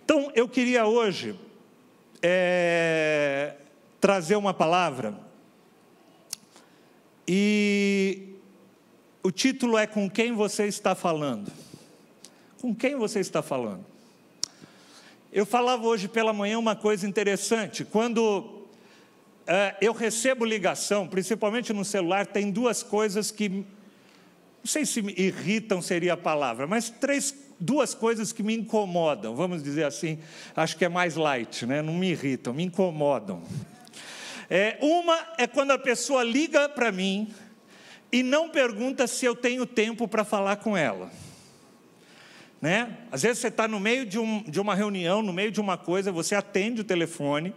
Então, eu queria hoje trazer uma palavra, e o título é Com Quem Você Está Falando? Com quem você está falando? Eu falava hoje pela manhã uma coisa interessante. Quando eu recebo ligação, principalmente no celular, tem duas coisas que, não sei se me irritam seria a palavra, mas duas coisas que me incomodam, vamos dizer assim, acho que é mais light, né? Não me irritam, me incomodam. Uma é quando a pessoa liga para mim e não pergunta se eu tenho tempo para falar com ela. Né? Às vezes você está no meio de uma reunião, no meio de uma coisa, você atende o telefone,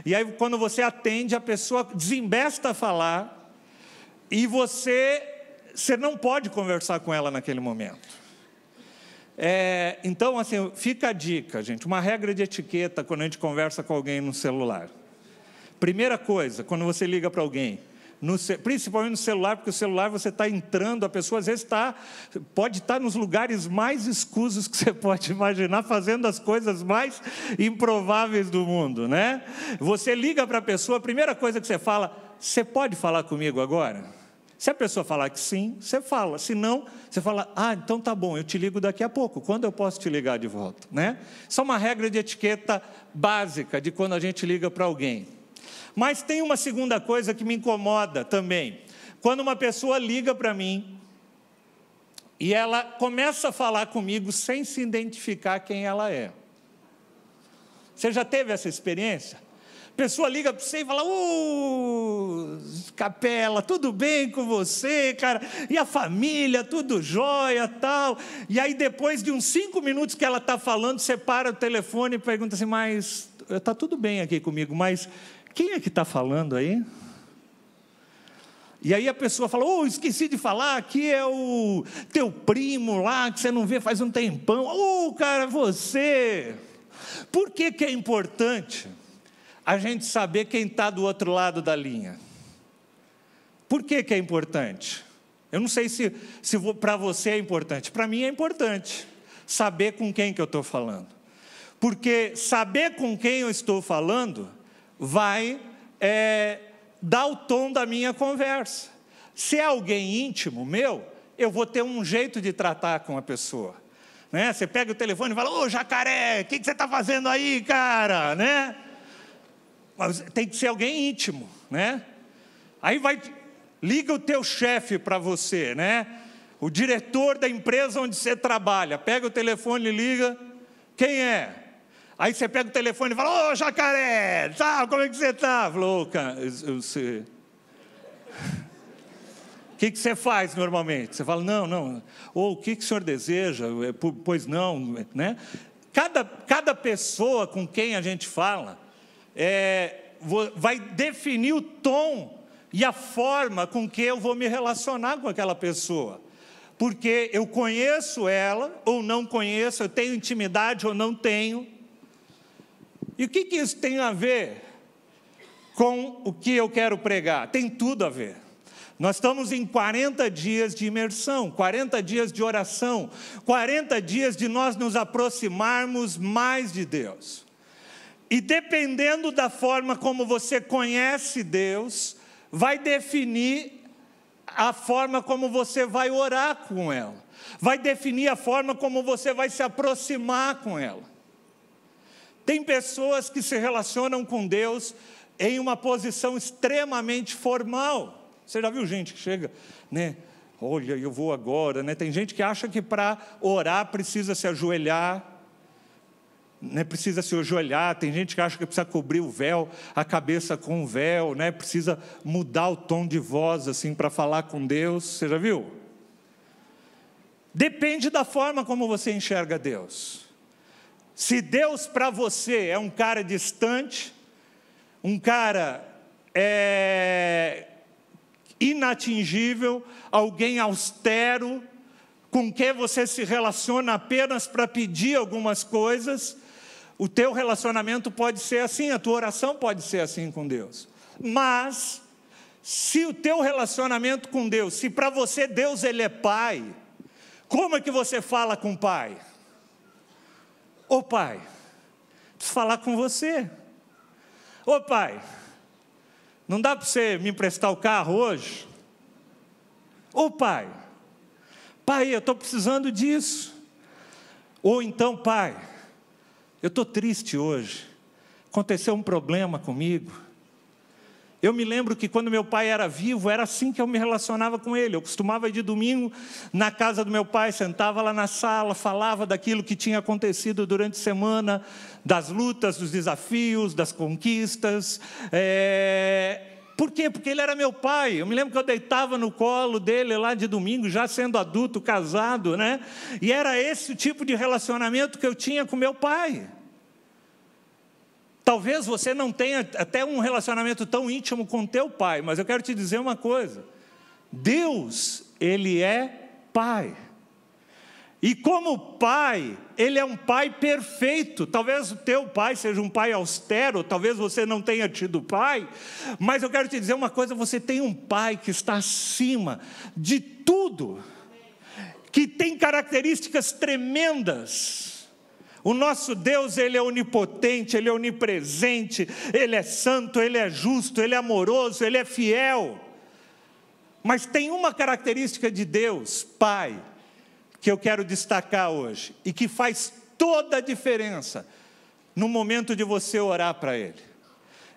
e aí quando você atende, a pessoa desembesta a falar, e você não pode conversar com ela naquele momento. Então, assim, fica a dica, gente, uma regra de etiqueta quando a gente conversa com alguém no celular. Primeira coisa, quando você liga para alguém, principalmente no celular, porque o celular você está entrando, a pessoa às vezes pode estar nos lugares mais escusos que você pode imaginar, fazendo as coisas mais improváveis do mundo, né? Você liga para a pessoa, a primeira coisa que você fala, você pode falar comigo agora? Se a pessoa falar que sim, você fala, se não, você fala, então tá bom, eu te ligo daqui a pouco, quando eu posso te ligar de volta, né? Isso é uma regra de etiqueta básica, de quando a gente liga para alguém. Mas tem uma segunda coisa que me incomoda também. Quando uma pessoa liga para mim e ela começa a falar comigo sem se identificar quem ela é. Você já teve essa experiência? A pessoa liga para você e fala, Capela, tudo bem com você, cara? E a família, tudo jóia, tal. E aí depois de uns 5 minutos que ela está falando, você para o telefone e pergunta assim, mas está tudo bem aqui comigo, mas quem é que está falando aí? E aí a pessoa fala, esqueci de falar, aqui é o teu primo lá, que você não vê faz um tempão. Cara, você. Por que é importante a gente saber quem está do outro lado da linha? Por que é importante? Eu não sei se para você é importante. Para mim é importante saber com quem que eu estou falando. Porque saber com quem eu estou falando vai dar o tom da minha conversa. Se é alguém íntimo meu, eu vou ter um jeito de tratar com a pessoa. Né? Você pega o telefone e fala, Jacaré, o que você está fazendo aí, cara? Né? Mas tem que ser alguém íntimo. Né? Aí liga o teu chefe para você, né? O diretor da empresa onde você trabalha, pega o telefone e liga, quem é? Aí você pega o telefone e fala, Jacaré, como é que você está? Falou, cara, você... O que você faz normalmente? Você fala, não. O que o senhor deseja? Pois não, né? Cada pessoa com quem a gente fala vai definir o tom e a forma com que eu vou me relacionar com aquela pessoa. Porque eu conheço ela ou não conheço, eu tenho intimidade ou não tenho. E o que isso tem a ver com o que eu quero pregar? Tem tudo a ver. Nós estamos em 40 dias de imersão, 40 dias de oração, 40 dias de nós nos aproximarmos mais de Deus. E dependendo da forma como você conhece Deus, vai definir a forma como você vai orar com ela. Vai definir a forma como você vai se aproximar com ela. Tem pessoas que se relacionam com Deus em uma posição extremamente formal. Você já viu gente que chega, né? Olha, eu vou agora, né? Tem gente que acha que para orar precisa se ajoelhar, né? Precisa se ajoelhar. Tem gente que acha que precisa cobrir o véu, a cabeça com o véu, né? Precisa mudar o tom de voz assim para falar com Deus. Você já viu? Depende da forma como você enxerga Deus. Se Deus para você é um cara distante, um cara inatingível, alguém austero, com quem você se relaciona apenas para pedir algumas coisas, o teu relacionamento pode ser assim, a tua oração pode ser assim com Deus. Mas, se o teu relacionamento com Deus, se para você Deus ele é Pai, como é que você fala com o Pai? Ô Pai, preciso falar com você. Ô pai, não dá para você me emprestar o carro hoje? Ô pai, eu estou precisando disso. Ou então, pai, eu estou triste hoje, aconteceu um problema comigo. Eu me lembro que quando meu pai era vivo, era assim que eu me relacionava com ele. Eu costumava ir de domingo na casa do meu pai, sentava lá na sala, falava daquilo que tinha acontecido durante a semana, das lutas, dos desafios, das conquistas. Por quê? Porque ele era meu pai. Eu me lembro que eu deitava no colo dele lá de domingo, já sendo adulto, casado, né? E era esse o tipo de relacionamento que eu tinha com meu pai. Talvez você não tenha até um relacionamento tão íntimo com teu pai, mas eu quero te dizer uma coisa. Deus, Ele é Pai. E como Pai, Ele é um Pai perfeito. Talvez o teu pai seja um pai austero, talvez você não tenha tido pai, mas eu quero te dizer uma coisa, você tem um Pai que está acima de tudo, que tem características tremendas. O nosso Deus, Ele é onipotente, Ele é onipresente, Ele é santo, Ele é justo, Ele é amoroso, Ele é fiel. Mas tem uma característica de Deus, Pai, que eu quero destacar hoje, e que faz toda a diferença no momento de você orar para Ele.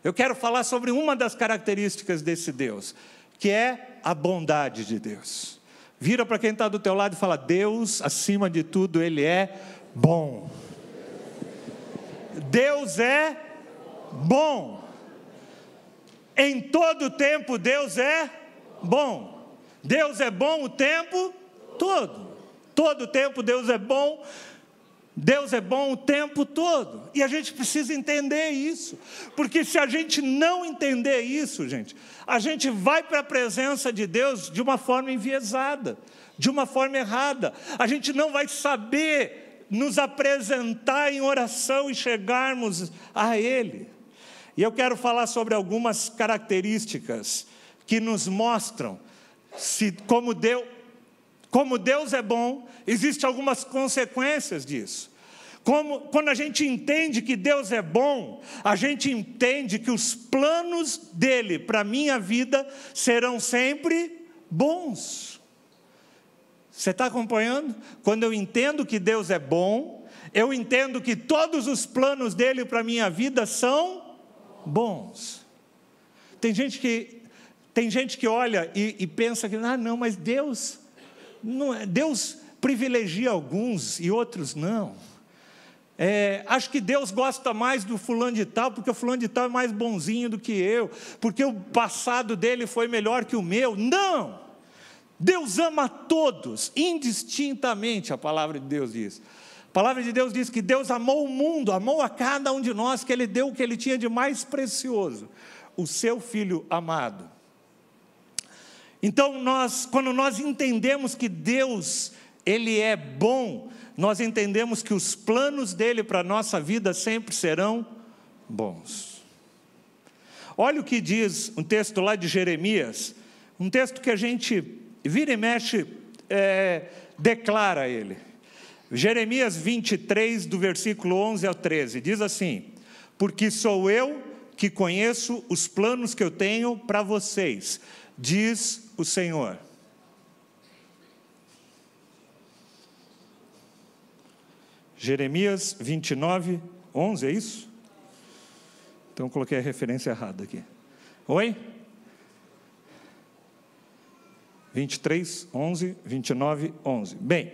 Eu quero falar sobre uma das características desse Deus, que é a bondade de Deus. Vira para quem está do teu lado e fala, Deus, acima de tudo, Ele é bom. Deus é bom. Em todo tempo Deus é bom. Deus é bom o tempo todo. Todo tempo Deus é bom. Deus é bom o tempo todo. E a gente precisa entender isso. Porque se a gente não entender isso, gente, a gente vai para a presença de Deus de uma forma enviesada, de uma forma errada. A gente não vai saber nos apresentar em oração e chegarmos a Ele. E eu quero falar sobre algumas características que nos mostram como Deus é bom, existem algumas consequências disso. Quando a gente entende que Deus é bom, a gente entende que os planos dEle para a minha vida serão sempre bons. Você está acompanhando? Quando eu entendo que Deus é bom, eu entendo que todos os planos dEle para a minha vida são bons. Tem gente que olha e pensa que, não, mas Deus privilegia alguns e outros não. Acho que Deus gosta mais do fulano de tal, porque o fulano de tal é mais bonzinho do que eu, porque o passado dele foi melhor que o meu. Não! Deus ama a todos, indistintamente, a palavra de Deus diz. A palavra de Deus diz que Deus amou o mundo, amou a cada um de nós, que Ele deu o que Ele tinha de mais precioso, o seu Filho amado. Então, quando nós entendemos que Deus, Ele é bom, nós entendemos que os planos dEle para a nossa vida sempre serão bons. Olha o que diz um texto lá de Jeremias, um texto que a gente vira e mexe, declara ele. Jeremias 23, do versículo 11 ao 13, diz assim, porque sou eu que conheço os planos que eu tenho para vocês, diz o Senhor. Jeremias 29, 11, é isso? Então coloquei a referência errada aqui. Oi? 23, 11, 29, 11. Bem,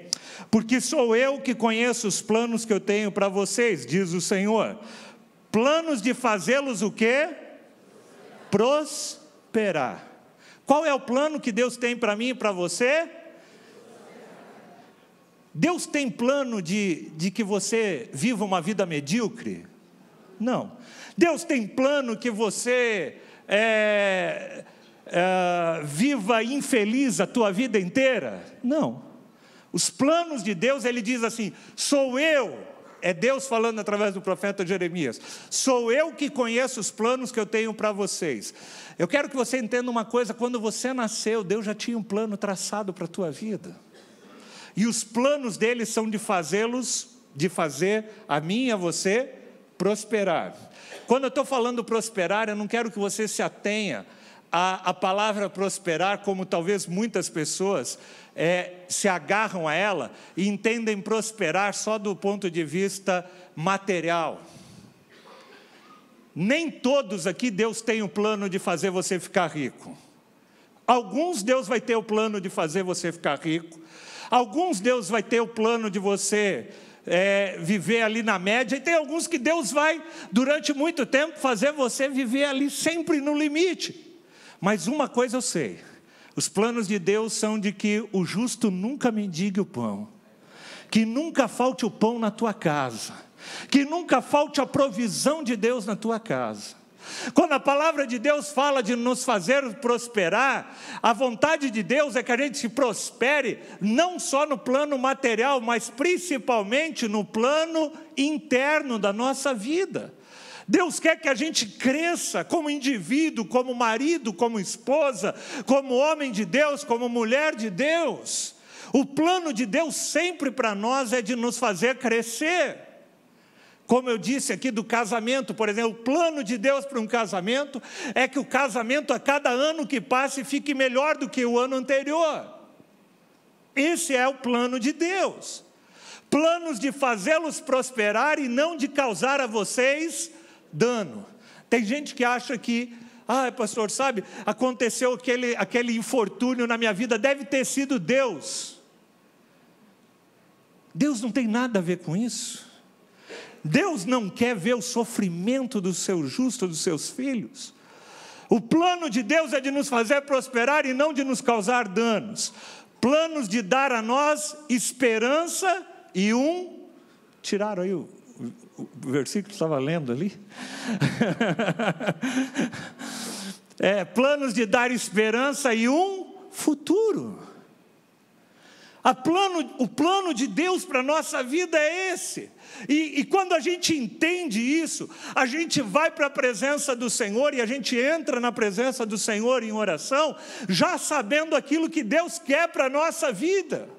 porque sou eu que conheço os planos que eu tenho para vocês, diz o Senhor. Planos de fazê-los o quê? Prosperar. Qual é o plano que Deus tem para mim e para você? Deus tem plano de que você viva uma vida medíocre? Não. Deus tem plano que você viva infeliz a tua vida inteira? Não. Os planos de Deus, Ele diz assim, sou eu, é Deus falando através do profeta Jeremias, sou eu que conheço os planos que eu tenho para vocês. Eu quero que você entenda uma coisa, quando você nasceu, Deus já tinha um plano traçado para a tua vida, e os planos dele são de fazer a mim e a você prosperar. Quando eu estou falando prosperar, eu não quero que você se atenha à palavra prosperar, como talvez muitas pessoas se agarram a ela e entendem prosperar só do ponto de vista material. Nem todos aqui Deus tem o plano de fazer você ficar rico. Alguns Deus vai ter o plano de fazer você ficar rico. Alguns Deus vai ter o plano de você viver ali na média. E tem alguns que Deus vai, durante muito tempo, fazer você viver ali sempre no limite. Mas uma coisa eu sei. Os planos de Deus são de que o justo nunca mendigue o pão. Que nunca falte o pão na tua casa. Que nunca falte a provisão de Deus na tua casa. Quando a palavra de Deus fala de nos fazer prosperar, a vontade de Deus é que a gente se prospere, não só no plano material, mas principalmente no plano interno da nossa vida. Deus quer que a gente cresça como indivíduo, como marido, como esposa, como homem de Deus, como mulher de Deus. O plano de Deus sempre para nós é de nos fazer crescer. Como eu disse aqui do casamento, por exemplo, o plano de Deus para um casamento é que o casamento a cada ano que passe fique melhor do que o ano anterior. Esse é o plano de Deus. Planos de fazê-los prosperar e não de causar a vocês dano. Tem gente que acha que, pastor, sabe, aconteceu aquele infortúnio na minha vida, deve ter sido Deus. Deus não tem nada a ver com isso. Deus não quer ver o sofrimento do seu justo, dos seus filhos. O plano de Deus é de nos fazer prosperar e não de nos causar danos. Planos de dar a nós esperança e tiraram aí o versículo que estava lendo ali. Planos de dar esperança e futuro. O plano de Deus para a nossa vida é esse. E quando a gente entende isso, a gente vai para a presença do Senhor e a gente entra na presença do Senhor em oração, já sabendo aquilo que Deus quer para a nossa vida.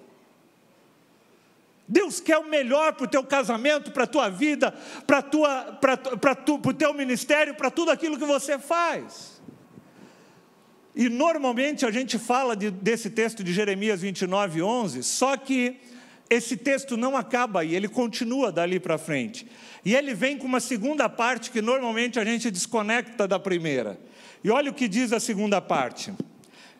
Deus quer o melhor para o teu casamento, para a tua vida, para o teu ministério, para tudo aquilo que você faz. E normalmente a gente fala desse texto de Jeremias 29:11, só que esse texto não acaba aí, ele continua dali para frente. E ele vem com uma segunda parte que normalmente a gente desconecta da primeira. E olha o que diz a segunda parte.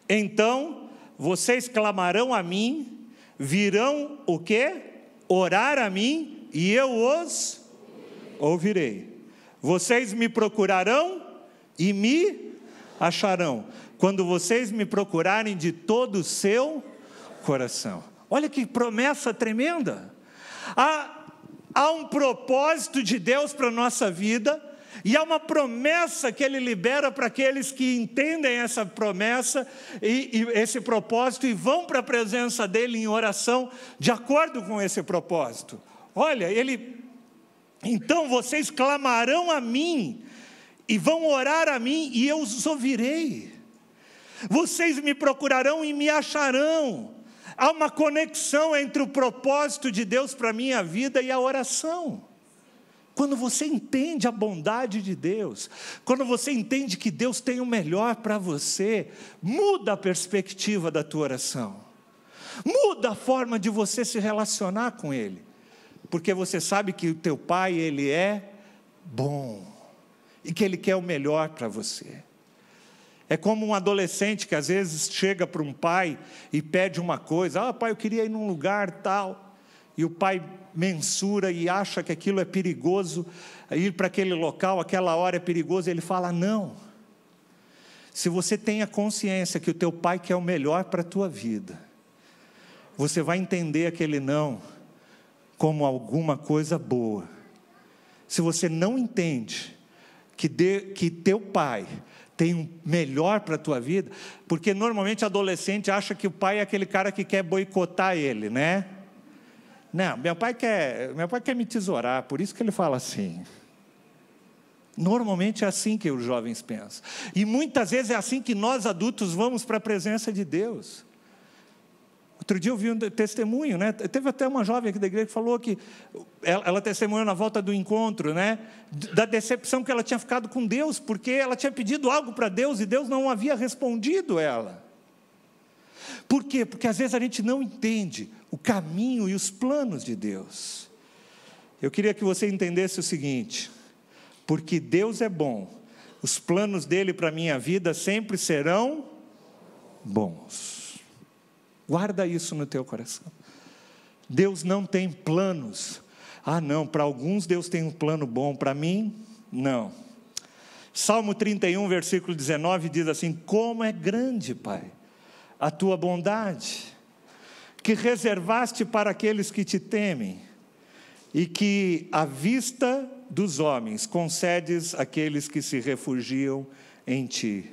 Então, vocês clamarão a mim, virão o quê? Orar a mim, e eu os ouvirei. Vocês me procurarão e me acharão, quando vocês me procurarem de todo o seu coração. Olha que promessa tremenda. Há um propósito de Deus para a nossa vida, e há uma promessa que Ele libera para aqueles que entendem essa promessa e esse propósito e vão para a presença dEle em oração de acordo com esse propósito. Olha, então vocês clamarão a mim e vão orar a mim e eu os ouvirei. Vocês me procurarão e me acharão. Há uma conexão entre o propósito de Deus para a minha vida e a oração. Quando você entende a bondade de Deus, quando você entende que Deus tem o melhor para você, muda a perspectiva da tua oração. Muda a forma de você se relacionar com Ele. Porque você sabe que o teu Pai, Ele é bom. E que Ele quer o melhor para você. É como um adolescente que às vezes chega para um pai e pede uma coisa. Pai, eu queria ir num lugar tal. E o pai mensura e acha que aquilo é perigoso. Ir para aquele local, aquela hora é perigoso. Ele fala, não. Se você tem a consciência que o teu pai quer o melhor para a tua vida, você vai entender aquele não como alguma coisa boa. Se você não entende que teu pai tem um melhor para a tua vida, porque normalmente adolescente acha que o pai é aquele cara que quer boicotar ele, né? Não, meu pai quer me tesourar, por isso que ele fala assim. Normalmente é assim que os jovens pensam. E muitas vezes é assim que nós adultos vamos para a presença de Deus. Outro dia eu vi um testemunho, né? Teve até uma jovem aqui da igreja que falou que ela testemunhou na volta do encontro, né? Da decepção que ela tinha ficado com Deus, porque ela tinha pedido algo para Deus e Deus não havia respondido ela. Por quê? Porque às vezes a gente não entende o caminho e os planos de Deus. Eu queria que você entendesse o seguinte: porque Deus é bom, os planos dele para a minha vida sempre serão bons. Guarda isso no teu coração. Deus não tem planos. Ah, não, para alguns Deus tem um plano bom, para mim, não. Salmo 31, versículo 19 diz assim: como é grande, Pai, a tua bondade, que reservaste para aqueles que te temem, e que à vista dos homens concedes àqueles que se refugiam em ti.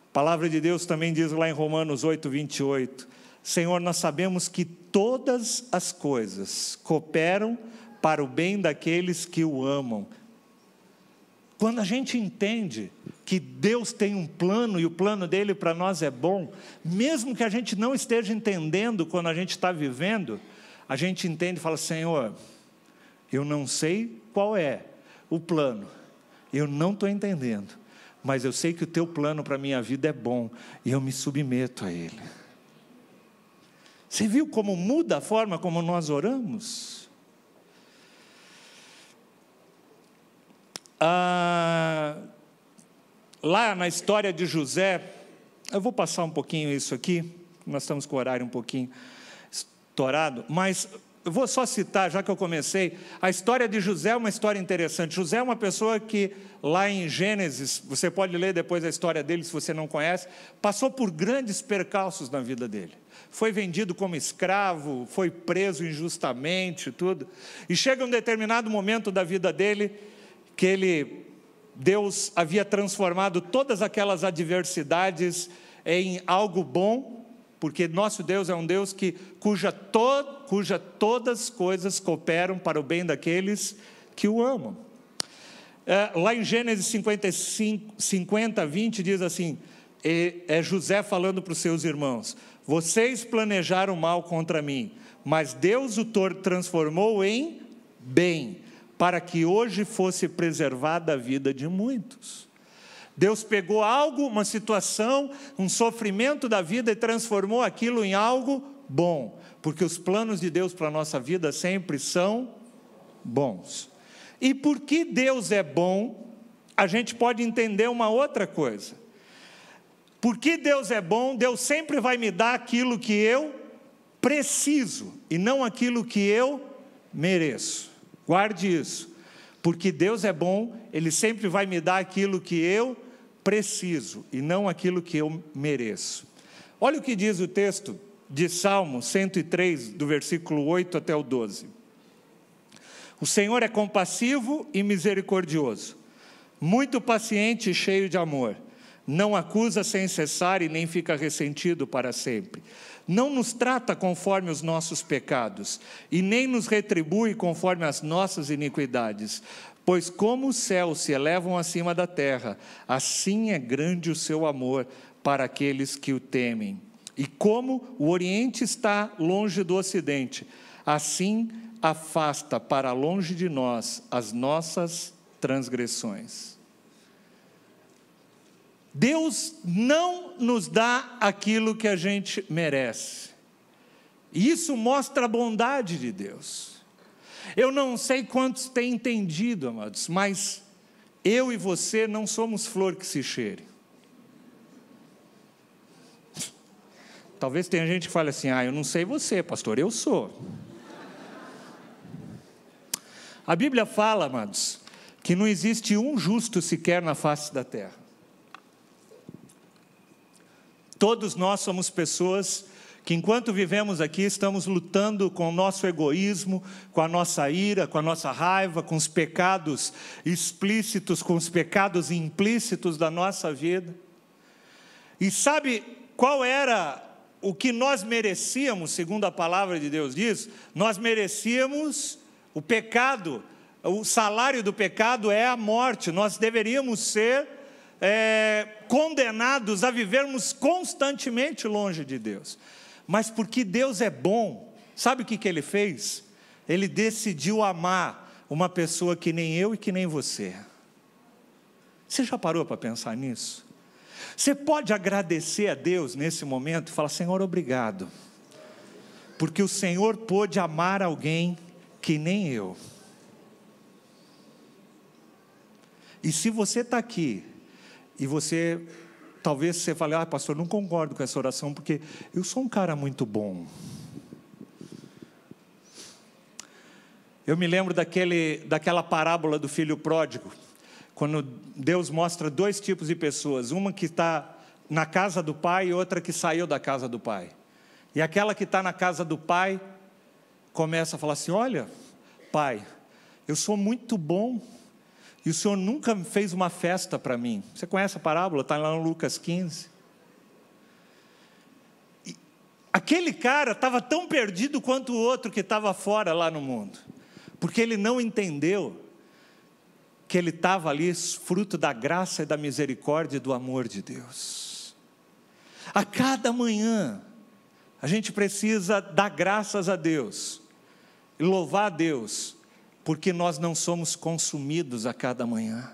A palavra de Deus também diz lá em Romanos 8, 28, Senhor, nós sabemos que todas as coisas cooperam para o bem daqueles que o amam. Quando a gente entende que Deus tem um plano e o plano dele para nós é bom, mesmo que a gente não esteja entendendo quando a gente está vivendo, a gente entende e fala: Senhor, eu não sei qual é o plano, eu não estou entendendo, mas eu sei que o teu plano para a minha vida é bom, e eu me submeto a ele. Você viu como muda a forma como nós oramos? Lá na história de José, eu vou passar um pouquinho isso aqui, nós estamos com o horário um pouquinho estourado, mas eu vou só citar, já que eu comecei, a história de José é uma história interessante. José é uma pessoa que, lá em Gênesis, você pode ler depois a história dele, se você não conhece, passou por grandes percalços na vida dele. Foi vendido como escravo, foi preso injustamente, tudo. E chega um determinado momento da vida dele, que Deus havia transformado todas aquelas adversidades em algo bom, porque nosso Deus é um Deus cuja todas as coisas cooperam para o bem daqueles que o amam. Lá em Gênesis 50, 20 diz assim, é José falando para os seus irmãos: vocês planejaram mal contra mim, mas Deus o transformou em bem, para que hoje fosse preservada a vida de muitos. Deus pegou algo, uma situação, um sofrimento da vida e transformou aquilo em algo bom, porque os planos de Deus para a nossa vida sempre são bons. E porque Deus é bom, a gente pode entender uma outra coisa. Porque Deus é bom, Deus sempre vai me dar aquilo que eu preciso, e não aquilo que eu mereço. Guarde isso. Porque Deus é bom, Ele sempre vai me dar aquilo que eu preciso, e não aquilo que eu mereço. Olha o que diz o texto de Salmo 103, do versículo 8 até o 12. O Senhor é compassivo e misericordioso, muito paciente e cheio de amor, não acusa sem cessar e nem fica ressentido para sempre. Não nos trata conforme os nossos pecados, e nem nos retribui conforme as nossas iniquidades. Pois como os céus se elevam acima da terra, assim é grande o seu amor para aqueles que o temem. E como o Oriente está longe do Ocidente, assim afasta para longe de nós as nossas transgressões. Deus não nos dá aquilo que a gente merece. E isso mostra a bondade de Deus. Eu não sei quantos têm entendido, amados, mas eu e você não somos flor que se cheire. Talvez tenha gente que fale assim: eu não sei você, pastor, eu sou. A Bíblia fala, amados, que não existe um justo sequer na face da terra. Todos nós somos pessoas que, enquanto vivemos aqui, estamos lutando com o nosso egoísmo, com a nossa ira, com a nossa raiva, com os pecados explícitos, com os pecados implícitos da nossa vida. E sabe qual era o que nós merecíamos, segundo a palavra de Deus diz? Nós merecíamos o pecado, o salário do pecado é a morte. Nós deveríamos ser condenados a vivermos constantemente longe de Deus. Mas porque Deus é bom, sabe o que Ele fez? Ele decidiu amar uma pessoa que nem eu e que nem você. Você já parou para pensar nisso? Você pode agradecer a Deus nesse momento e falar: Senhor, obrigado, porque o Senhor pôde amar alguém que nem eu. E se você está aqui, e talvez você fale: pastor, não concordo com essa oração, porque eu sou um cara muito bom. Eu me lembro daquela parábola do filho pródigo, quando Deus mostra dois tipos de pessoas, uma que está na casa do pai e outra que saiu da casa do pai. E aquela que está na casa do pai, começa a falar assim: olha, pai, eu sou muito bom, e o Senhor nunca fez uma festa para mim. Você conhece a parábola? Está lá no Lucas 15. E aquele cara estava tão perdido quanto o outro que estava fora lá no mundo, porque ele não entendeu que ele estava ali fruto da graça e da misericórdia e do amor de Deus. A cada manhã, a gente precisa dar graças a Deus e louvar a Deus, porque nós não somos consumidos a cada manhã,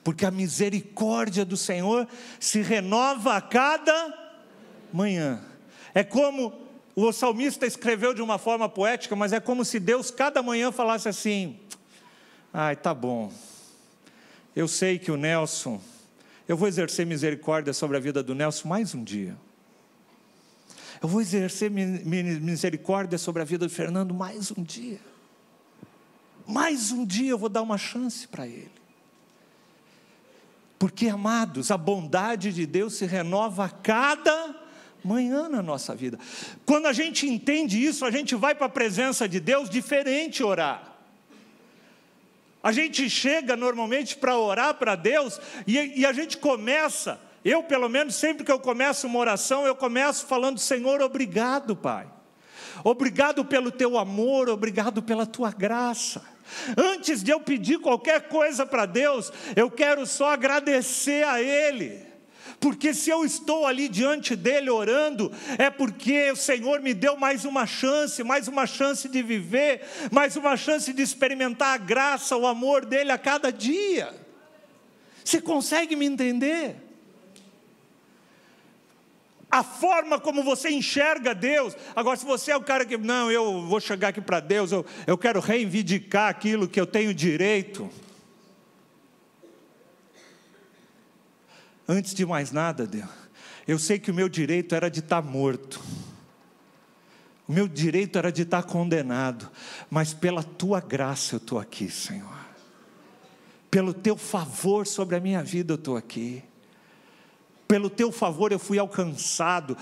porque a misericórdia do Senhor se renova a cada manhã. É como o salmista escreveu de uma forma poética, mas é como se Deus cada manhã falasse assim: ai, tá bom, eu sei que o Nelson, eu vou exercer misericórdia sobre a vida do Nelson mais um dia. Eu vou exercer misericórdia sobre a vida do Fernando mais um dia. Mais um dia eu vou dar uma chance para ele. Porque, amados, a bondade de Deus se renova a cada manhã na nossa vida. Quando a gente entende isso, a gente vai para a presença de Deus diferente orar. A gente chega normalmente para orar para Deus e a gente começa, eu pelo menos sempre que eu começo uma oração, eu começo falando: Senhor, obrigado, Pai. Obrigado pelo teu amor, obrigado pela tua graça. Antes de eu pedir qualquer coisa para Deus, eu quero só agradecer a Ele, porque se eu estou ali diante dEle orando, é porque o Senhor me deu mais uma chance de viver, mais uma chance de experimentar a graça, o amor dEle a cada dia. Você consegue me entender? A forma como você enxerga Deus. Agora, se você é o cara que, não, eu vou chegar aqui para Deus, eu quero reivindicar aquilo que eu tenho direito. Antes de mais nada, Deus, eu sei que o meu direito era de estar morto. O meu direito era de estar condenado. Mas pela tua graça eu estou aqui, Senhor. Pelo teu favor sobre a minha vida eu estou aqui. Pelo teu favor eu fui alcançado.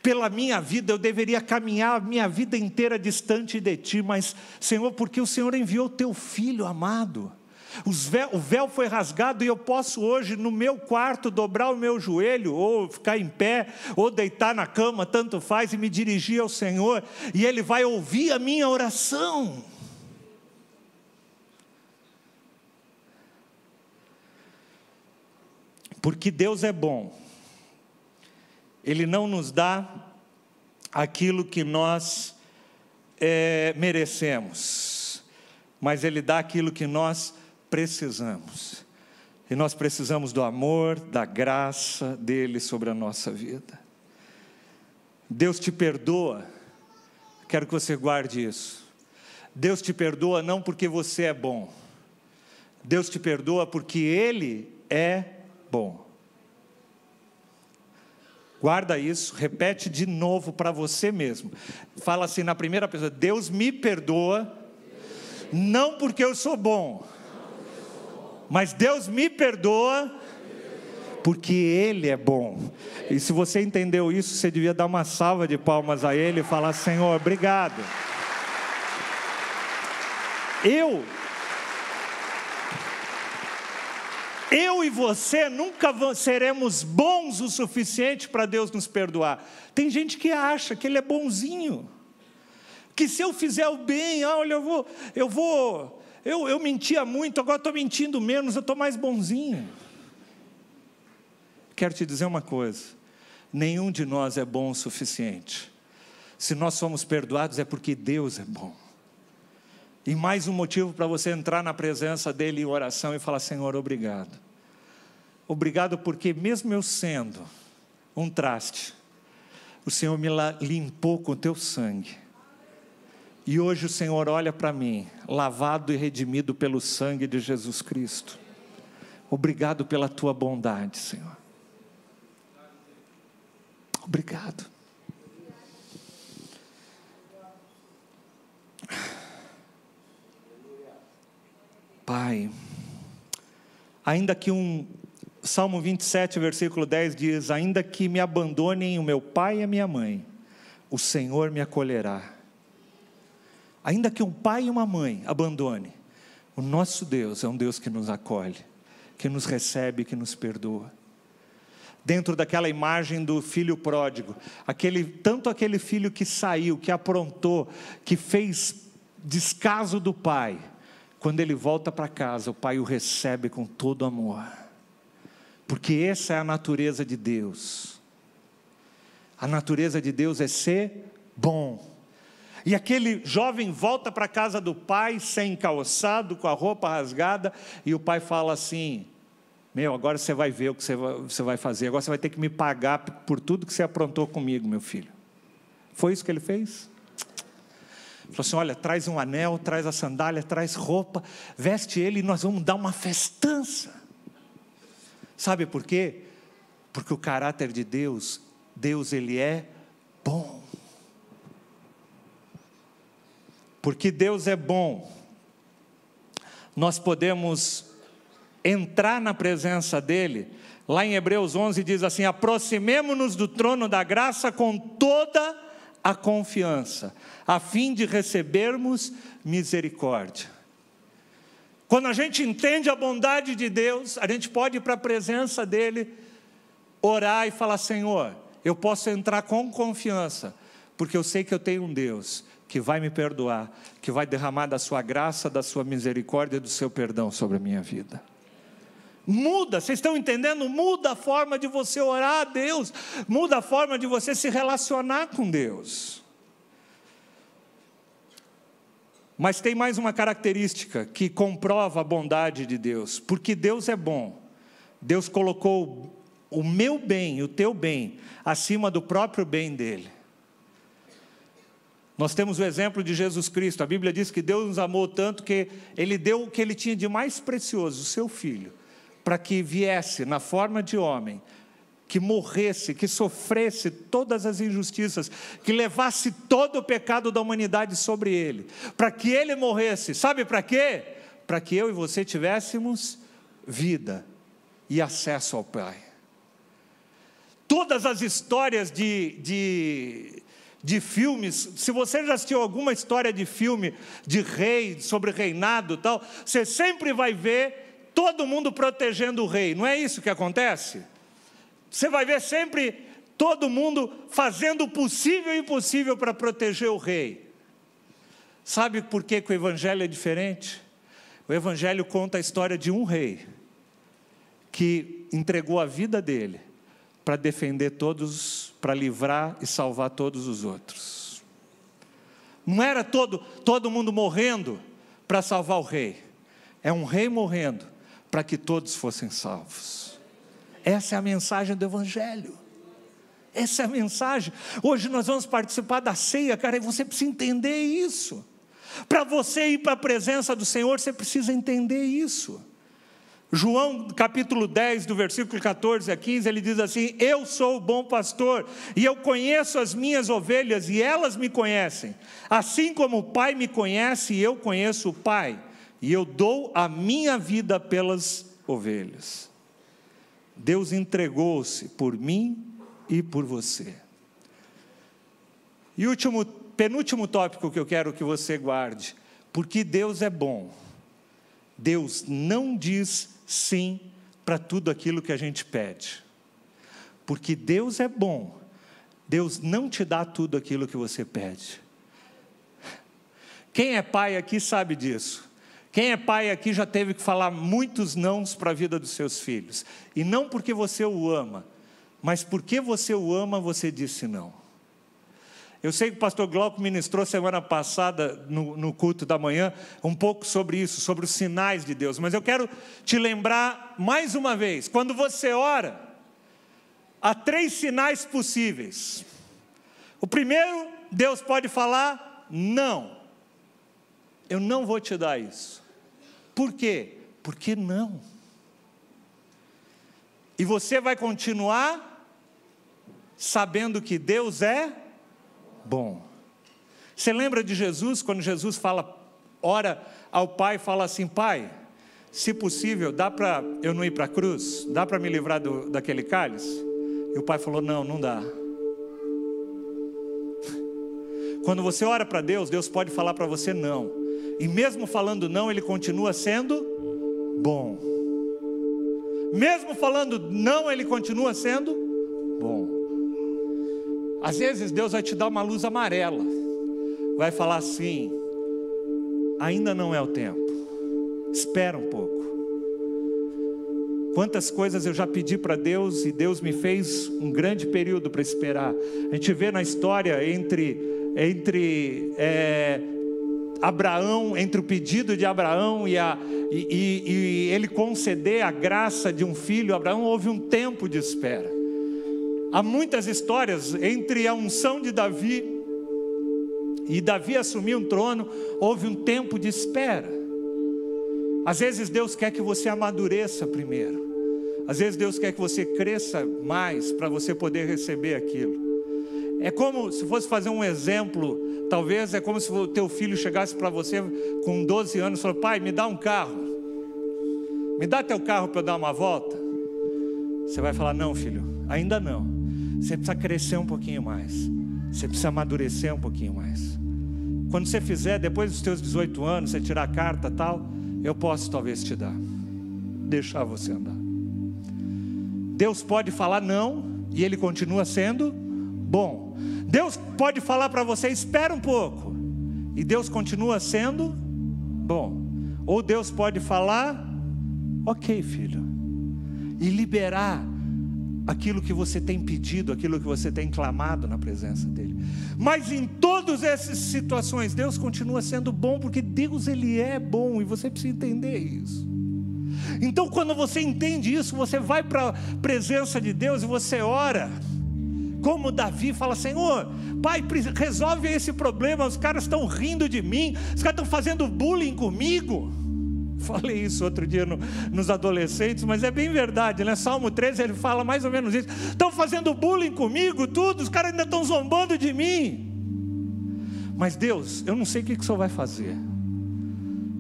Pela minha vida eu deveria caminhar a minha vida inteira distante de ti, mas, Senhor, porque o Senhor enviou o teu Filho amado. O véu foi rasgado e eu posso hoje no meu quarto dobrar o meu joelho, ou ficar em pé, ou deitar na cama, tanto faz, e me dirigir ao Senhor, e Ele vai ouvir a minha oração. Porque Deus é bom, Ele não nos dá aquilo que nós merecemos, mas Ele dá aquilo que nós precisamos, e nós precisamos do amor, da graça dEle sobre a nossa vida. Deus te perdoa, quero que você guarde isso. Deus te perdoa não porque você é bom, Deus te perdoa porque Ele é bom. Guarda isso, repete de novo para você mesmo. Fala assim na primeira pessoa: Deus me perdoa, não porque eu sou bom, mas Deus me perdoa porque Ele é bom. E se você entendeu isso, você devia dar uma salva de palmas a Ele e falar: Senhor, obrigado. Eu e você nunca seremos bons o suficiente para Deus nos perdoar. Tem gente que acha que Ele é bonzinho, que se eu fizer o bem, olha, eu mentia muito, agora estou mentindo menos, eu estou mais bonzinho. Quero te dizer uma coisa: nenhum de nós é bom o suficiente. Se nós somos perdoados é porque Deus é bom. E mais um motivo para você entrar na presença dEle em oração e falar: Senhor, obrigado. Obrigado porque mesmo eu sendo um traste, o Senhor me limpou com o teu sangue. E hoje o Senhor olha para mim, lavado e redimido pelo sangue de Jesus Cristo. Obrigado pela tua bondade, Senhor. Obrigado. Pai, ainda que Salmo 27, versículo 10 diz: ainda que me abandonem o meu pai e a minha mãe, o Senhor me acolherá. Ainda que um pai e uma mãe abandone, o nosso Deus é um Deus que nos acolhe, que nos recebe, que nos perdoa. Dentro daquela imagem do filho pródigo, tanto aquele filho que saiu, que aprontou, que fez descaso do pai, quando ele volta para casa, o pai o recebe com todo amor, porque essa é a natureza de Deus. A natureza de Deus é ser bom. E aquele jovem volta para a casa do pai, sem calçado, com a roupa rasgada, e o pai fala assim: agora você vai ver o que você vai fazer, agora você vai ter que me pagar por tudo que você aprontou comigo, meu filho. Foi isso que ele fez? Falou assim: olha, traz um anel, traz a sandália, traz roupa, veste ele e nós vamos dar uma festança. Sabe por quê? Porque o caráter de Deus ele é bom. Porque Deus é bom, nós podemos entrar na presença dEle. Lá em Hebreus 11 diz assim: aproximemo-nos do trono da graça com toda a confiança, a fim de recebermos misericórdia. Quando a gente entende a bondade de Deus, a gente pode ir para a presença dEle, orar e falar: Senhor, eu posso entrar com confiança, porque eu sei que eu tenho um Deus que vai me perdoar, que vai derramar da sua graça, da sua misericórdia e do seu perdão sobre a minha vida. Muda, vocês estão entendendo? Muda a forma de você orar a Deus, muda a forma de você se relacionar com Deus. Mas tem mais uma característica que comprova a bondade de Deus, porque Deus é bom. Deus colocou o meu bem, o teu bem, acima do próprio bem dele. Nós temos o exemplo de Jesus Cristo. A Bíblia diz que Deus nos amou tanto que Ele deu o que Ele tinha de mais precioso, o seu Filho, para que viesse na forma de homem, que morresse, que sofresse todas as injustiças, que levasse todo o pecado da humanidade sobre Ele, para que Ele morresse. Sabe para quê? Para que eu e você tivéssemos vida e acesso ao Pai. Todas as histórias de filmes, se você já assistiu alguma história de filme de rei, sobre reinado e tal, você sempre vai ver todo mundo protegendo o rei. Não é isso que acontece? Você vai ver sempre todo mundo fazendo o possível e o impossível para proteger o rei. Sabe por que o evangelho é diferente? O evangelho conta a história de um rei que entregou a vida dele para defender todos, para livrar e salvar todos os outros. Não era todo mundo morrendo para salvar o rei. É um rei morrendo para que todos fossem salvos. Essa é a mensagem do evangelho. Essa é a mensagem. Hoje nós vamos participar da ceia, cara, e você precisa entender isso. Para você ir para a presença do Senhor, você precisa entender isso. João capítulo 10, do versículo 14 a 15, ele diz assim: eu sou o bom pastor, e eu conheço as minhas ovelhas, e elas me conhecem, assim como o Pai me conhece, e eu conheço o Pai, e eu dou a minha vida pelas ovelhas. Deus entregou-se por mim e por você. E penúltimo tópico que eu quero que você guarde: porque Deus é bom, Deus não diz sim para tudo aquilo que a gente pede. Porque Deus é bom, Deus não te dá tudo aquilo que você pede. Quem é pai aqui sabe disso. Quem é pai aqui já teve que falar muitos nãos para a vida dos seus filhos. E não porque você o ama, mas porque você o ama, você disse não. Eu sei que o pastor Glauco ministrou semana passada, no culto da manhã, um pouco sobre isso, sobre os sinais de Deus. Mas eu quero te lembrar mais uma vez, quando você ora, há 3 sinais possíveis. O primeiro, Deus pode falar, não. Eu não vou te dar isso. Por quê? Porque não. E você vai continuar sabendo que Deus é bom. Você lembra de Jesus, quando Jesus ora ao Pai e fala assim: Pai, se possível, dá para eu não ir para a cruz? Dá para me livrar daquele cálice? E o Pai falou: não, não dá. Quando você ora para Deus, Deus pode falar para você não. E mesmo falando não, Ele continua sendo bom. Mesmo falando não, Ele continua sendo bom. Às vezes Deus vai te dar uma luz amarela, vai falar assim: ainda não é o tempo, espera um pouco. Quantas coisas eu já pedi para Deus e Deus me fez um grande período para esperar. A gente vê na história entre Abraão, entre o pedido de Abraão e ele conceder a graça de um filho, Abraão, houve um tempo de espera. Há muitas histórias entre a unção de Davi e Davi assumir um trono, houve um tempo de espera. Às vezes Deus quer que você amadureça primeiro. Às vezes Deus quer que você cresça mais para você poder receber aquilo. É como se fosse fazer um exemplo, talvez é como se o teu filho chegasse para você com 12 anos e falasse: pai, me dá um carro. Me dá teu carro para eu dar uma volta. Você vai falar: não, filho, ainda não. Você precisa crescer um pouquinho mais. Você precisa amadurecer um pouquinho mais. Quando você fizer, depois dos teus 18 anos, você tirar a carta e tal, eu posso talvez te dar. Deixar você andar. Deus pode falar não, e Ele continua sendo bom. Deus pode falar para você: espera um pouco, e Deus continua sendo bom. Ou Deus pode falar: ok, filho, e liberar aquilo que você tem pedido, aquilo que você tem clamado na presença dEle. Mas em todas essas situações, Deus continua sendo bom, porque Deus, Ele é bom, e você precisa entender isso. Então quando você entende isso, você vai para a presença de Deus e você ora, como Davi fala: Senhor, Pai, resolve esse problema, os caras estão rindo de mim, os caras estão fazendo bullying comigo. Falei isso outro dia nos adolescentes, mas é bem verdade, né? Salmo 13, ele fala mais ou menos isso. Estão fazendo bullying comigo, tudo, os caras ainda estão zombando de mim. Mas Deus, eu não sei o que o Senhor vai fazer,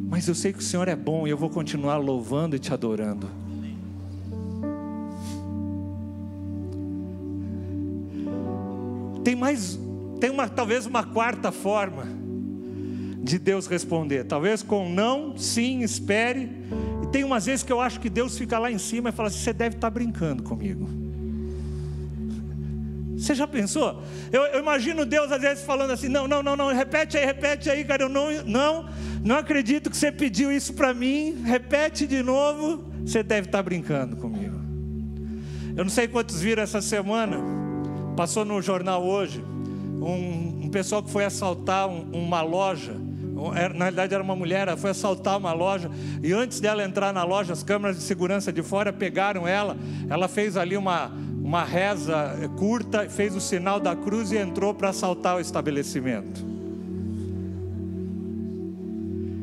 mas eu sei que o Senhor é bom, e eu vou continuar louvando e te adorando. Tem talvez uma quarta forma de Deus responder, talvez com não, sim, espere. E tem umas vezes que eu acho que Deus fica lá em cima e fala assim: você deve estar brincando comigo. Você já pensou? Eu imagino Deus às vezes falando assim: não, repete aí, cara, eu não acredito que você pediu isso para mim, repete de novo. Você deve estar brincando comigo. Eu não sei quantos viram essa semana, passou no jornal hoje, um pessoal que foi assaltar uma loja. Na realidade era uma mulher, ela foi assaltar uma loja, e antes dela entrar na loja, as câmeras de segurança de fora pegaram ela fez ali uma reza curta, fez o sinal da cruz e entrou para assaltar o estabelecimento.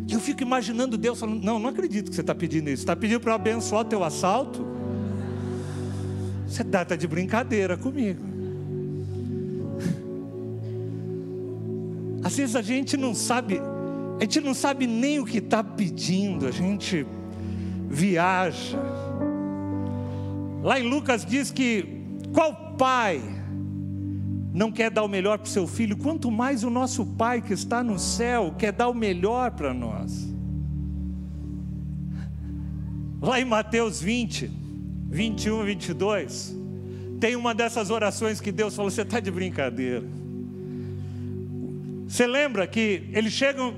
E eu fico imaginando Deus falando: não acredito que você está pedindo isso, está pedindo para eu abençoar o teu assalto? Você está de brincadeira comigo. Às vezes a gente não sabe nem o que está pedindo, a gente viaja. Lá em Lucas diz que qual pai não quer dar o melhor para o seu filho, quanto mais o nosso Pai que está no céu quer dar o melhor para nós. Lá em Mateus 20, 21 e 22, tem uma dessas orações que Deus falou: você está de brincadeira. Você lembra que eles chegam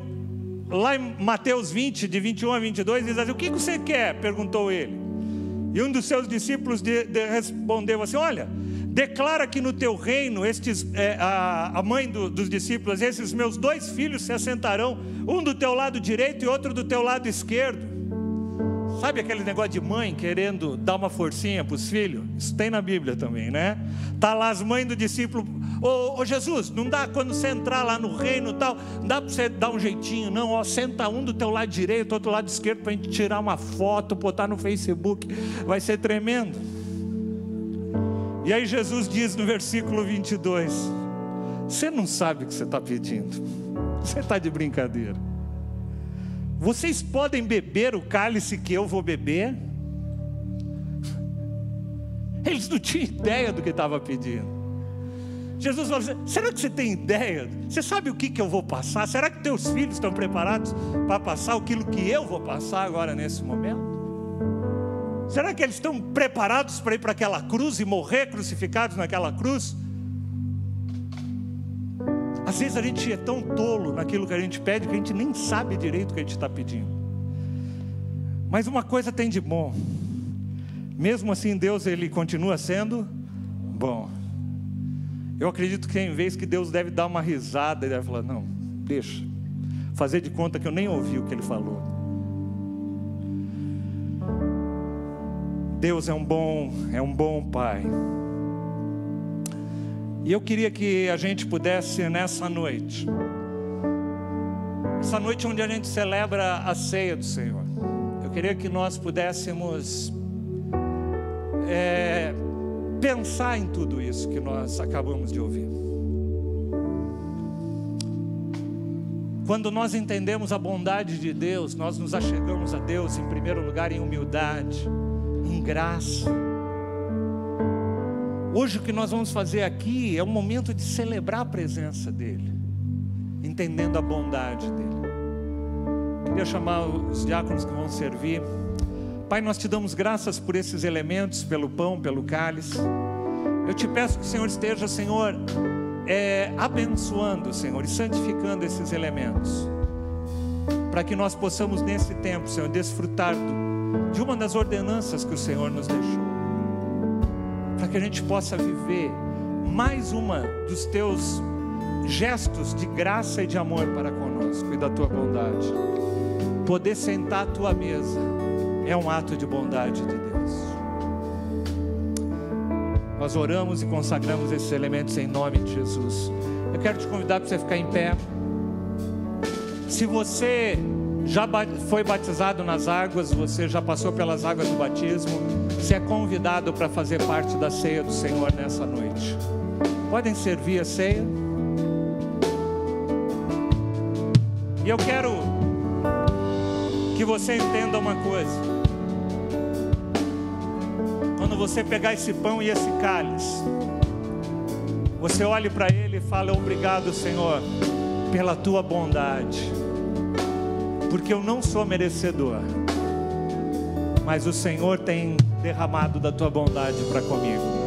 lá em Mateus 20, de 21 a 22, e diz assim: o que você quer? Perguntou ele. E um dos seus discípulos respondeu assim: olha, declara que no teu reino, a mãe dos discípulos, esses meus 2 filhos se assentarão, um do teu lado direito e outro do teu lado esquerdo. Sabe aquele negócio de mãe querendo dar uma forcinha para os filhos? Isso tem na Bíblia também, né? Está lá as mães do discípulo: ô Jesus, não dá, quando você entrar lá no reino e tal, não dá para você dar um jeitinho, não, ó, senta um do teu lado direito, outro lado esquerdo, para a gente tirar uma foto, botar no Facebook, vai ser tremendo. E aí Jesus diz no versículo 22, você não sabe o que você está pedindo, você está de brincadeira. Vocês podem beber o cálice que eu vou beber? Eles não tinham ideia do que estava pedindo. Jesus falou assim: será que você tem ideia? Você sabe o que eu vou passar? Será que teus filhos estão preparados para passar aquilo que eu vou passar agora nesse momento? Será que eles estão preparados para ir para aquela cruz e morrer crucificados naquela cruz? Às vezes a gente é tão tolo naquilo que a gente pede que a gente nem sabe direito o que a gente está pedindo. Mas uma coisa tem de bom: mesmo assim Deus, Ele continua sendo bom. Eu acredito que tem vez que Deus deve dar uma risada e deve falar: não, deixa, fazer de conta que eu nem ouvi o que Ele falou. Deus é um bom Pai. E eu queria que a gente pudesse nessa noite, essa noite onde a gente celebra a ceia do Senhor, eu queria que nós pudéssemos pensar em tudo isso que nós acabamos de ouvir. Quando nós entendemos a bondade de Deus, nós nos achegamos a Deus em primeiro lugar em humildade, em graça. Hoje o que nós vamos fazer aqui é um momento de celebrar a presença dEle, entendendo a bondade dEle. Queria chamar os diáconos que vão servir. Pai, nós te damos graças por esses elementos, pelo pão, pelo cálice. Eu te peço que o Senhor esteja, Senhor, abençoando, Senhor, e santificando esses elementos, para que nós possamos nesse tempo, Senhor, desfrutar de uma das ordenanças que o Senhor nos deixou, para que a gente possa viver mais uma dos teus gestos de graça e de amor para conosco e da tua bondade. Poder sentar à tua mesa é um ato de bondade de Deus. Nós oramos e consagramos esses elementos em nome de Jesus. Eu quero te convidar para você ficar em pé. Se você já foi batizado nas águas, você já passou pelas águas do batismo, você é convidado para fazer parte da ceia do Senhor nessa noite. Podem servir a ceia. E eu quero que você entenda uma coisa: quando você pegar esse pão e esse cálice, você olhe para ele e fala: obrigado, Senhor, pela tua bondade, porque eu não sou merecedor, mas o Senhor tem derramado da tua bondade para comigo.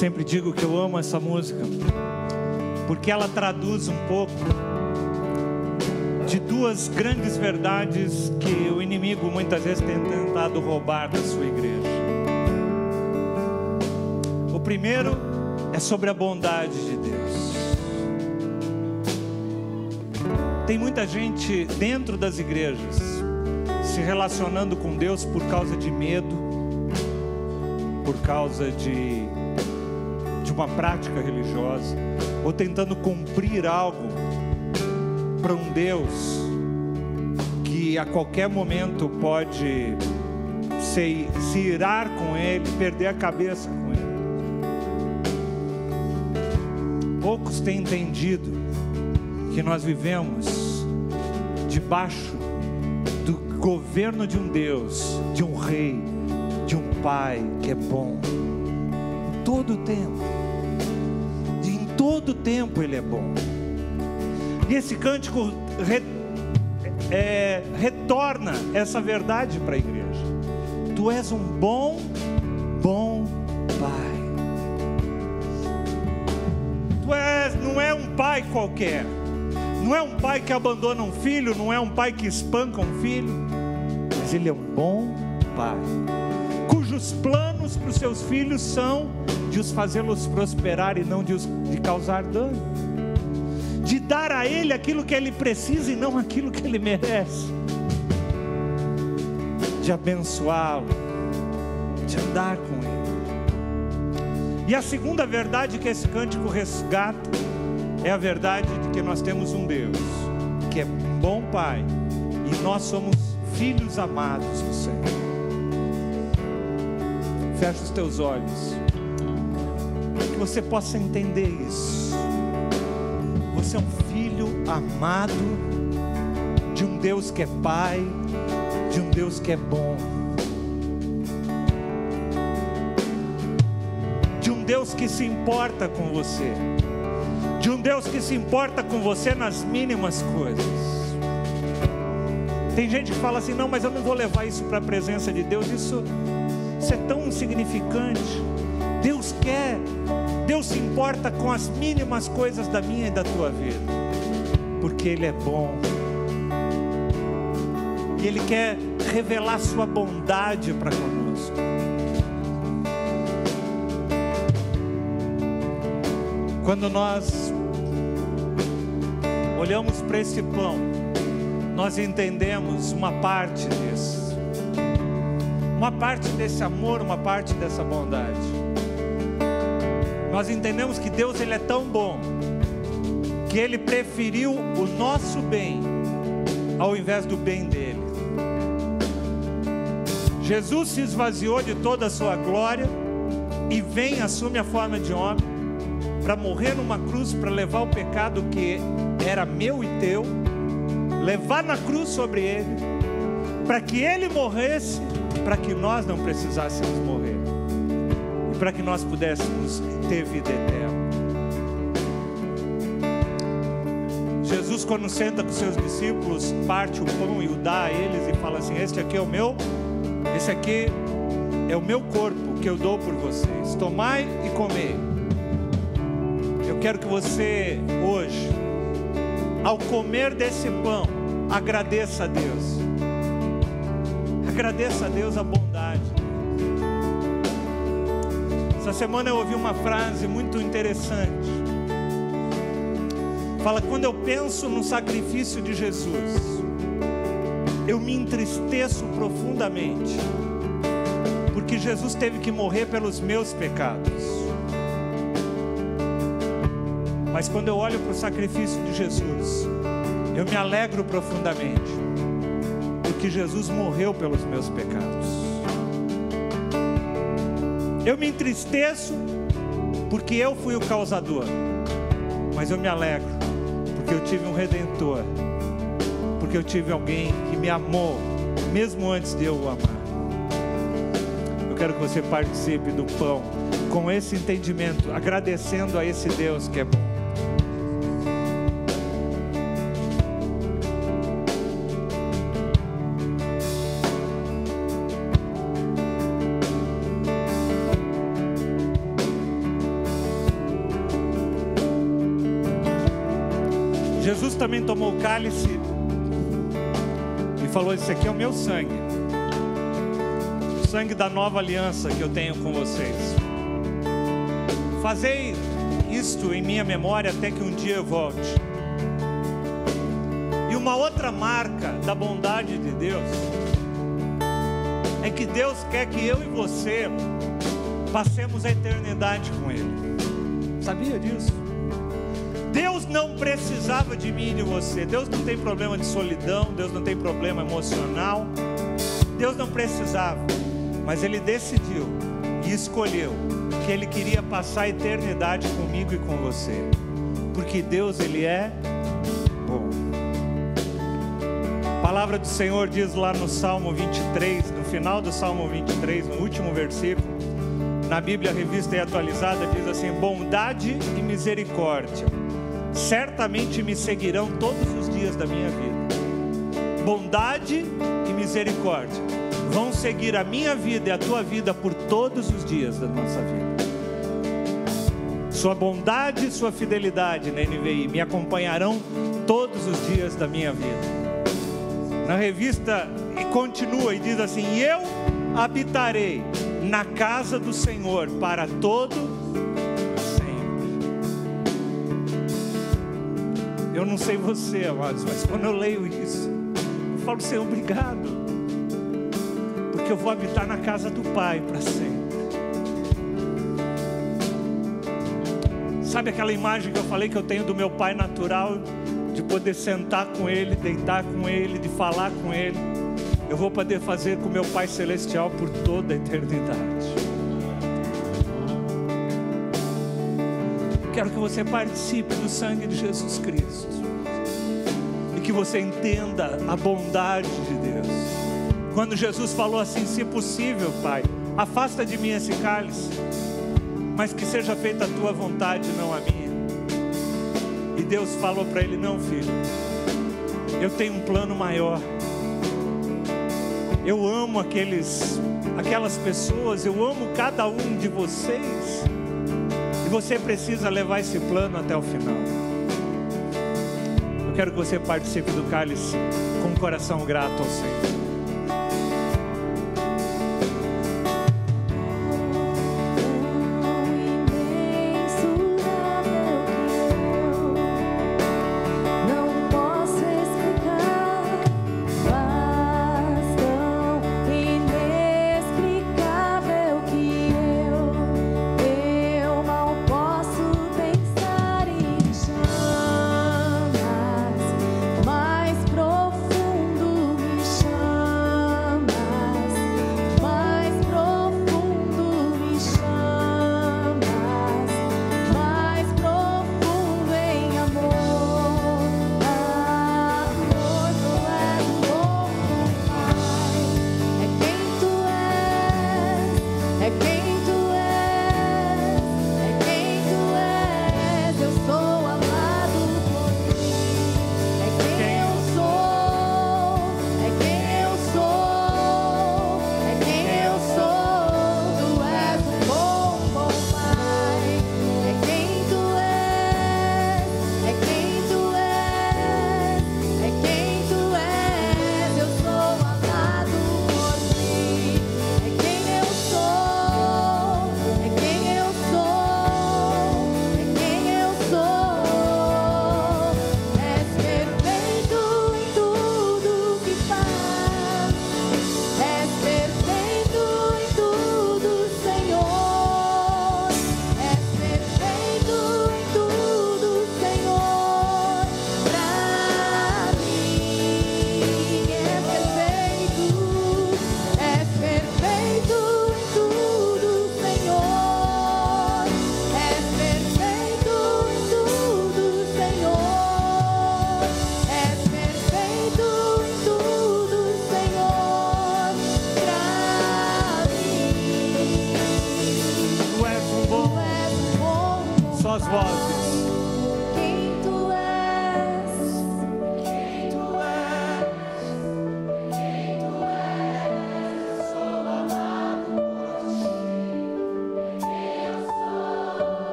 sempre digo que eu amo essa música, porque ela traduz um pouco de duas grandes verdades que o inimigo muitas vezes tem tentado roubar da sua igreja. O primeiro é sobre a bondade de Deus. Tem muita gente dentro das igrejas se relacionando com Deus por causa de medo, por causa de uma prática religiosa, ou tentando cumprir algo para um Deus que a qualquer momento pode se irar com ele, perder a cabeça com ele. Poucos têm entendido que nós vivemos debaixo do governo de um Deus, de um rei, de um pai que é bom em todo o tempo. Em todo o tempo ele é bom. E esse cântico retorna essa verdade para a igreja. Tu és um bom pai. Não é um pai qualquer. Não é um pai que abandona um filho, não é um pai que espanca um filho, mas ele é um bom pai, cujos planos para os seus filhos são de os fazê-los prosperar e não de causar dano, de dar a ele aquilo que ele precisa e não aquilo que ele merece, de abençoá-lo, de andar com ele. E a segunda verdade que esse cântico resgata é a verdade de que nós temos um Deus que é um bom pai e nós somos filhos amados do Senhor. Fecha os teus olhos, para que você possa entender isso. Você é um filho amado de um Deus que é pai, de um Deus que é bom, de um Deus que se importa com você, de um Deus que se importa com você nas mínimas coisas. Tem gente que fala assim: não, mas eu não vou levar isso para a presença de Deus, isso é tão insignificante. Deus se importa com as mínimas coisas da minha e da tua vida, porque Ele é bom, e Ele quer revelar sua bondade para conosco. Quando nós olhamos para esse pão, nós entendemos uma parte desse amor, uma parte dessa bondade. Nós entendemos que Deus, Ele é tão bom, que Ele preferiu o nosso bem, ao invés do bem dEle. Jesus se esvaziou de toda a sua glória, e assume a forma de homem, para morrer numa cruz, para levar o pecado que era meu e teu, levar na cruz sobre Ele, para que Ele morresse, para que nós não precisássemos morrer, e para que nós pudéssemos ter vida eterna. Jesus, quando senta com seus discípulos, parte o pão e o dá a eles e fala assim: esse aqui é o meu corpo que eu dou por vocês, tomai e comei. Eu quero que você hoje, ao comer desse pão, agradeça a Deus. Agradeça a Deus a bondade. Essa semana eu ouvi uma frase muito interessante. Fala: quando eu penso no sacrifício de Jesus, eu me entristeço profundamente, porque Jesus teve que morrer pelos meus pecados. Mas quando eu olho para o sacrifício de Jesus, eu me alegro profundamente, porque Jesus morreu pelos meus pecados. Eu me entristeço porque eu fui o causador, mas eu me alegro porque eu tive um Redentor, porque eu tive alguém que me amou mesmo antes de eu o amar. Eu quero que você participe do pão com esse entendimento, agradecendo a esse Deus que é bom. Jesus também tomou o cálice e falou: esse aqui é o meu sangue, o sangue da nova aliança que eu tenho com vocês. Fazei isto em minha memória até que um dia eu volte. E uma outra marca da bondade de Deus é que Deus quer que eu e você passemos a eternidade com Ele. Sabia disso? Deus não precisava de mim e de você. Deus não tem problema de solidão, Deus não tem problema emocional. Deus não precisava, mas Ele decidiu e escolheu que Ele queria passar a eternidade comigo e com você, porque Deus, Ele é bom. A palavra do Senhor diz lá no Salmo 23, no final do Salmo 23, no último versículo, na Bíblia Revista e Atualizada, diz assim: bondade e misericórdia certamente me seguirão todos os dias da minha vida. Bondade e misericórdia vão seguir a minha vida e a tua vida por todos os dias da nossa vida. Sua bondade e sua fidelidade na NVI me acompanharão todos os dias da minha vida. Na revista, e continua e diz assim: e eu habitarei na casa do Senhor para todo sempre. Eu não sei você, amados, mas quando eu leio isso, eu falo: Senhor, obrigado, porque eu vou habitar na casa do Pai para sempre. Sabe aquela imagem que eu falei que eu tenho do meu pai natural, de poder sentar com Ele, deitar com Ele, de falar com Ele? Eu vou poder fazer com meu Pai Celestial por toda a eternidade. Quero que você participe do sangue de Jesus Cristo e que você entenda a bondade de Deus. Quando Jesus falou assim: se possível, Pai, afasta de mim esse cálice, mas que seja feita a tua vontade, não a minha. E Deus falou para ele: não, filho, eu tenho um plano maior. Eu amo aquelas pessoas, eu amo cada um de vocês, e você precisa levar esse plano até o final. Eu quero que você participe do cálice com um coração grato ao Senhor. Mais profundo me chama.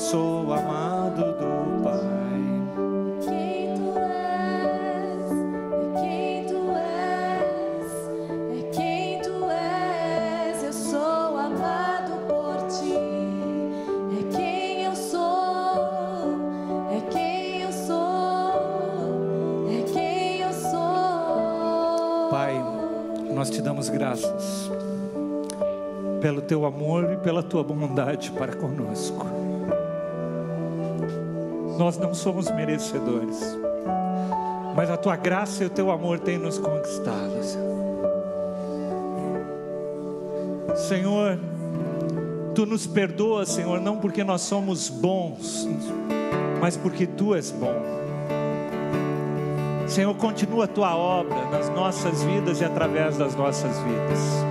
sou amado do Pai. Nós te damos graças pelo teu amor e pela tua bondade para conosco. Nós não somos merecedores, mas a tua graça e o teu amor têm nos conquistado, Senhor. Tu nos perdoas, Senhor, não porque nós somos bons, mas porque tu és bom. Senhor, continua a tua obra nas nossas vidas e através das nossas vidas.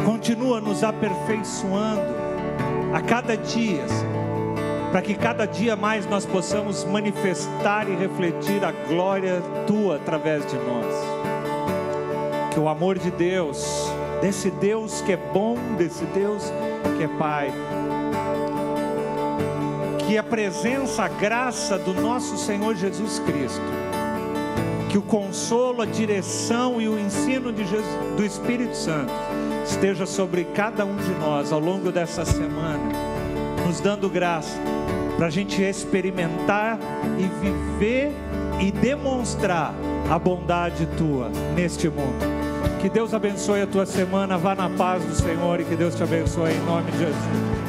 Continua nos aperfeiçoando a cada dia, Senhor, para que cada dia mais nós possamos manifestar e refletir a glória tua através de nós. Que o amor de Deus, desse Deus que é bom, desse Deus que é Pai, que a presença, a graça do nosso Senhor Jesus Cristo, que o consolo, a direção e o ensino do Espírito Santo esteja sobre cada um de nós ao longo dessa semana, nos dando graça para a gente experimentar e viver e demonstrar a bondade tua neste mundo. Que Deus abençoe a tua semana, vá na paz do Senhor e que Deus te abençoe em nome de Jesus.